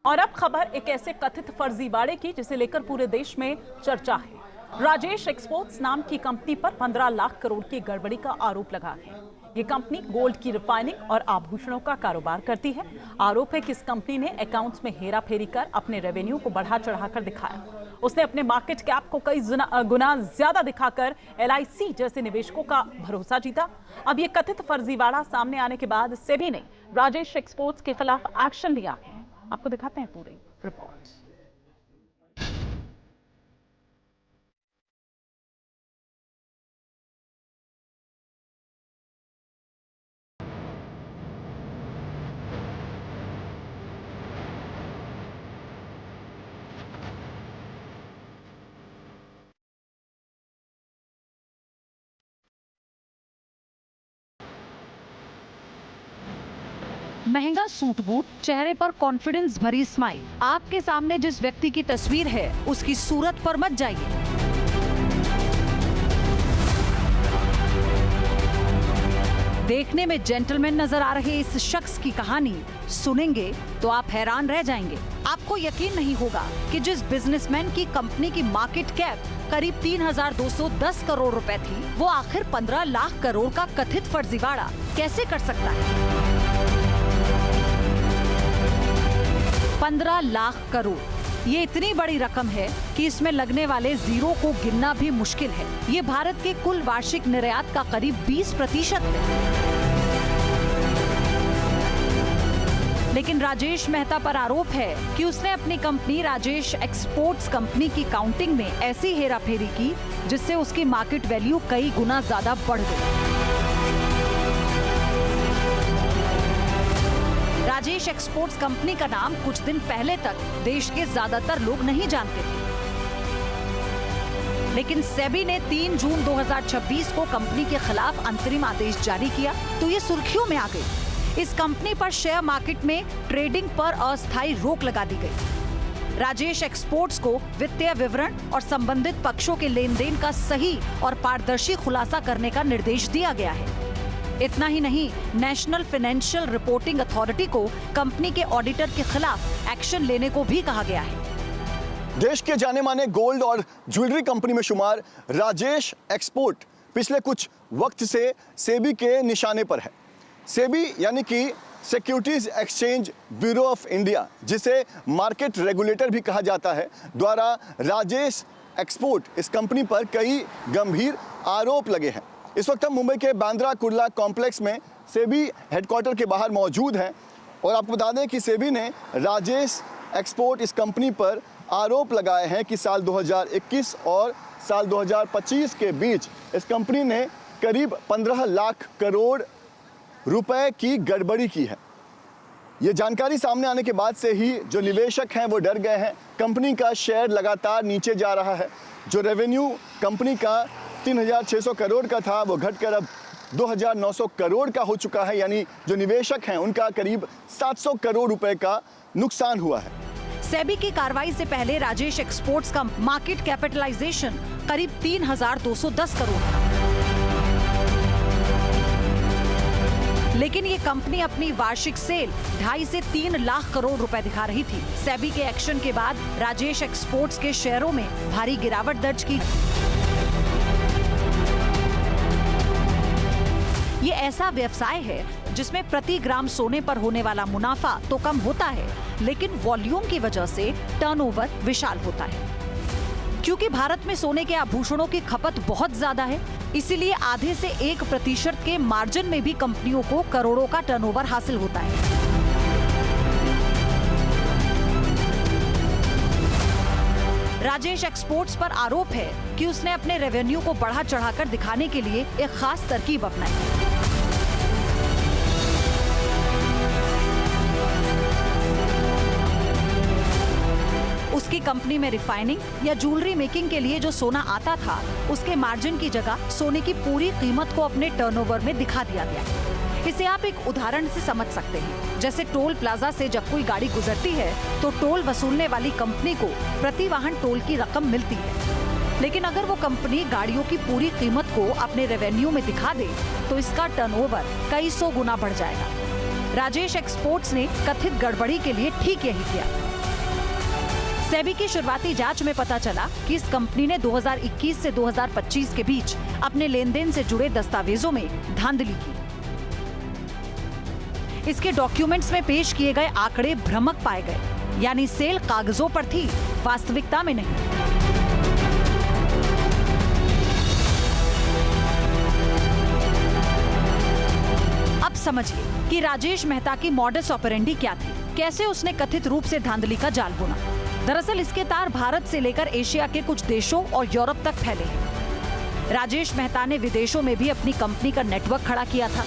और अब खबर एक ऐसे कथित फर्जीवाड़े की जिसे लेकर पूरे देश में चर्चा है। राजेश एक्सपोर्ट्स नाम की कंपनी पर 15 लाख करोड़ की गड़बड़ी का आरोप लगा है। ये कंपनी गोल्ड की रिफाइनिंग और आभूषणों का कारोबार करती है। आरोप है कि इस कंपनी ने अकाउंट्स में हेराफेरी कर अपने रेवेन्यू को बढ़ा चढ़ाकर दिखाया। उसने अपने मार्केट कैप को कई गुना ज्यादा दिखाकर LIC जैसे निवेशकों का भरोसा जीता। अब ये कथित फर्जीवाड़ा सामने आने के बाद सेबी ने राजेश एक्सपोर्ट्स के खिलाफ एक्शन लिया है। आपको दिखाते हैं पूरी रिपोर्ट। महंगा सूट बूट, चेहरे पर कॉन्फिडेंस भरी स्माइल। आपके सामने जिस व्यक्ति की तस्वीर है उसकी सूरत पर मत जाइए। देखने में जेंटलमैन नजर आ रहे इस शख्स की कहानी सुनेंगे तो आप हैरान रह जाएंगे। आपको यकीन नहीं होगा कि जिस बिजनेसमैन की कंपनी की मार्केट कैप करीब 3,210 करोड़ रुपए थी, वो आखिर 15 लाख करोड़ का कथित फर्जीवाड़ा कैसे कर सकता है। 15 लाख करोड़ ये इतनी बड़ी रकम है कि इसमें लगने वाले जीरो को गिनना भी मुश्किल है। ये भारत के कुल वार्षिक निर्यात का करीब 20% है। लेकिन राजेश मेहता पर आरोप है कि उसने अपनी कंपनी राजेश एक्सपोर्ट्स कंपनी की काउंटिंग में ऐसी हेराफेरी की जिससे उसकी मार्केट वैल्यू कई गुना ज्यादा बढ़ गई। राजेश एक्सपोर्ट्स कंपनी का नाम कुछ दिन पहले तक देश के ज्यादातर लोग नहीं जानते थे, लेकिन सेबी ने 3 जून 2026 को कंपनी के खिलाफ अंतरिम आदेश जारी किया तो ये सुर्खियों में आ गई। इस कंपनी पर शेयर मार्केट में ट्रेडिंग पर अस्थायी रोक लगा दी गई। राजेश एक्सपोर्ट्स को वित्तीय विवरण और संबंधित पक्षों के लेन देन का सही और पारदर्शी खुलासा करने का निर्देश दिया गया है। इतना ही नहीं, नेशनल फाइनेंशियल रिपोर्टिंग अथॉरिटी को कंपनी के ऑडिटर के खिलाफ एक्शन लेने को भी कहा गया है। देश के जाने माने गोल्ड और ज्वेलरी कंपनी में शुमार राजेश एक्सपोर्ट पिछले कुछ वक्त से सेबी के निशाने पर है। सेबी यानी कि securities exchange bureau of India, जिसे मार्केट रेगुलेटर भी कहा जाता है, द्वारा राजेश एक्सपोर्ट इस कंपनी पर कई गंभीर आरोप लगे हैं। इस वक्त हम मुंबई के बांद्रा कुर्ला कॉम्प्लेक्स में सेबी हेडक्वार्टर के बाहर मौजूद हैं और आपको बता दें कि सेबी ने राजेश एक्सपोर्ट इस कंपनी पर आरोप लगाए हैं कि साल 2021 और साल 2025 के बीच इस कंपनी ने करीब 15 लाख करोड़ रुपए की गड़बड़ी की है। ये जानकारी सामने आने के बाद से ही जो निवेशक हैं वो डर गए हैं। कंपनी का शेयर लगातार नीचे जा रहा है। जो रेवेन्यू कंपनी का 3,600 करोड़ का था वो घटकर अब 2,900 करोड़ का हो चुका है। यानी जो निवेशक हैं उनका करीब 700 करोड़ रुपए का नुकसान हुआ है। सेबी की कार्रवाई से पहले राजेश एक्सपोर्ट्स का मार्केट कैपिटलाइजेशन करीब 3,210 करोड़ था, लेकिन ये कंपनी अपनी वार्षिक सेल 2.5 से 3 लाख करोड़ रुपए दिखा रही थी। सेबी के एक्शन के बाद राजेश एक्सपोर्ट्स के शेयरों में भारी गिरावट दर्ज की। ये ऐसा व्यवसाय है जिसमें प्रति ग्राम सोने पर होने वाला मुनाफा तो कम होता है, लेकिन वॉल्यूम की वजह से टर्नओवर विशाल होता है। क्योंकि भारत में सोने के आभूषणों की खपत बहुत ज्यादा है, इसीलिए आधे से 1% के मार्जिन में भी कंपनियों को करोड़ों का टर्नओवर हासिल होता है। राजेश एक्सपोर्ट्स पर आरोप है कि उसने अपने रेवेन्यू को बढ़ा चढ़ाकर दिखाने के लिए एक खास तरकीब अपनाई। उसकी कंपनी में रिफाइनिंग या ज्वेलरी मेकिंग के लिए जो सोना आता था, उसके मार्जिन की जगह सोने की पूरी कीमत को अपने टर्नओवर में दिखा दिया गया। इसे आप एक उदाहरण से समझ सकते हैं। जैसे टोल प्लाजा से जब कोई गाड़ी गुजरती है तो टोल वसूलने वाली कंपनी को प्रति वाहन टोल की रकम मिलती है, लेकिन अगर वो कंपनी गाड़ियों की पूरी कीमत को अपने रेवेन्यू में दिखा दे तो इसका टर्नओवर कई सौ गुना बढ़ जाएगा। राजेश एक्सपोर्ट्स ने कथित गड़बड़ी के लिए ठीक यही किया। सेबी की शुरुआती जांच में पता चला कि इस कंपनी ने 2021 से 2025 के बीच अपने लेन देन से जुड़े दस्तावेजों में धांधली की। इसके डॉक्यूमेंट्स में पेश किए गए आंकड़े भ्रामक पाए गए, यानी सेल कागजों पर थी, वास्तविकता में नहीं। अब समझिए कि राजेश मेहता की मॉडस ऑपरेंडी क्या थी, कैसे उसने कथित रूप से धांधली का जाल बुना। दरअसल इसके तार भारत से लेकर एशिया के कुछ देशों और यूरोप तक फैले हैं। राजेश मेहता ने विदेशों में भी अपनी कंपनी का नेटवर्क खड़ा किया था।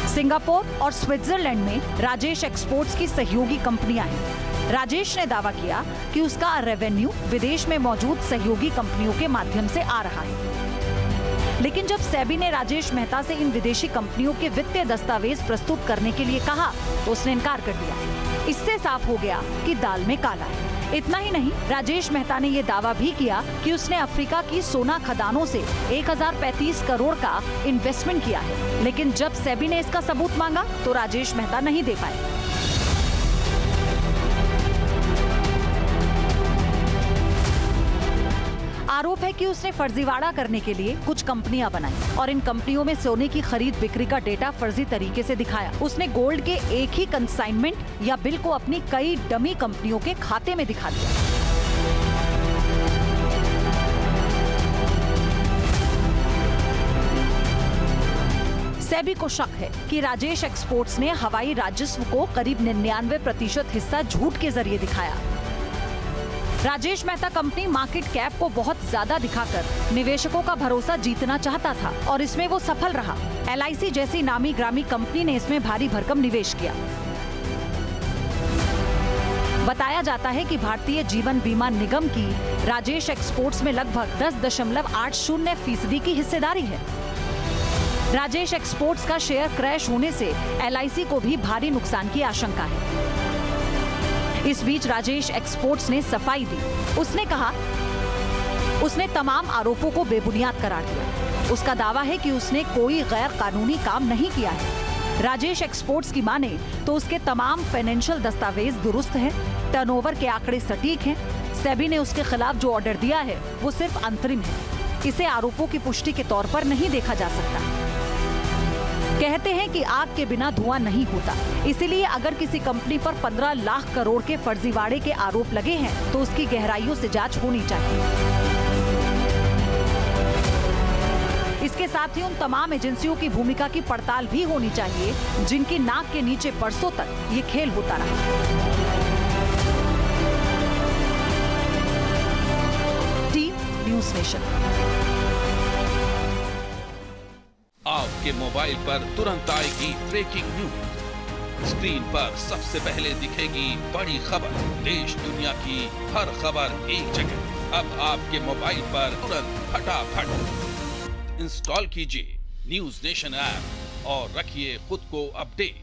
सिंगापुर और स्विट्जरलैंड में राजेश एक्सपोर्ट्स की सहयोगी कंपनियां हैं। राजेश ने दावा किया कि उसका रेवेन्यू विदेश में मौजूद सहयोगी कंपनियों के माध्यम से आ रहा है। लेकिन जब सेबी ने राजेश मेहता से इन विदेशी कंपनियों के वित्तीय दस्तावेज प्रस्तुत करने के लिए कहा तो उसने इनकार कर दिया। इससे साफ हो गया कि दाल में काला है। इतना ही नहीं, राजेश मेहता ने यह दावा भी किया कि उसने अफ्रीका की सोना खदानों से 1035 करोड़ का इन्वेस्टमेंट किया है। लेकिन जब सेबी ने इसका सबूत मांगा तो राजेश मेहता नहीं दे पाए। आरोप है कि उसने फर्जीवाड़ा करने के लिए कुछ कंपनियां बनाई और इन कंपनियों में सोने की खरीद बिक्री का डेटा फर्जी तरीके से दिखाया। उसने गोल्ड के एक ही कंसाइनमेंट या बिल को अपनी कई डमी कंपनियों के खाते में दिखा दिया। सेबी को शक है कि राजेश एक्सपोर्ट्स ने हवाई राजस्व को करीब 99% हिस्सा झूठ के जरिए दिखाया। Rajesh Mehta company market cap को बहुत ज्यादा दिखाकर निवेशकों का भरोसा जीतना चाहता था और इसमें वो सफल रहा। LIC जैसी नामी ग्रामी कंपनी ने इसमें भारी भरकम निवेश किया। बताया जाता है कि भारतीय जीवन बीमा निगम की राजेश एक्सपोर्ट्स में लगभग 10.80% की हिस्सेदारी है। राजेश एक्सपोर्ट्स का शेयर क्रैश होने से LIC को भी भारी नुकसान की आशंका है। इस बीच राजेश एक्सपोर्ट्स ने सफाई दी। उसने कहा उसने तमाम आरोपों को बेबुनियाद करार दिया। उसका दावा है कि उसने कोई गैर कानूनी काम नहीं किया है। राजेश एक्सपोर्ट्स की माने तो उसके तमाम फाइनेंशियल दस्तावेज दुरुस्त हैं, टर्नओवर के आंकड़े सटीक हैं। सेबी ने उसके खिलाफ जो ऑर्डर दिया है वो सिर्फ अंतरिम है। इसे आरोपों की पुष्टि के तौर पर नहीं देखा जा सकता। कहते हैं कि आग के बिना धुआं नहीं होता, इसीलिए अगर किसी कंपनी पर 15 लाख करोड़ के फर्जीवाड़े के आरोप लगे हैं तो उसकी गहराइयों से जांच होनी चाहिए। इसके साथ ही उन तमाम एजेंसियों की भूमिका की पड़ताल भी होनी चाहिए जिनकी नाक के नीचे बरसों तक ये खेल होता रहा। Team news nation. आपके मोबाइल पर तुरंत आएगी ब्रेकिंग न्यूज। स्क्रीन पर सबसे पहले दिखेगी बड़ी खबर। देश दुनिया की हर खबर एक जगह। अब आपके मोबाइल पर तुरंत फटाफट इंस्टॉल कीजिए न्यूज़ नेशन ऐप और रखिए खुद को अपडेट।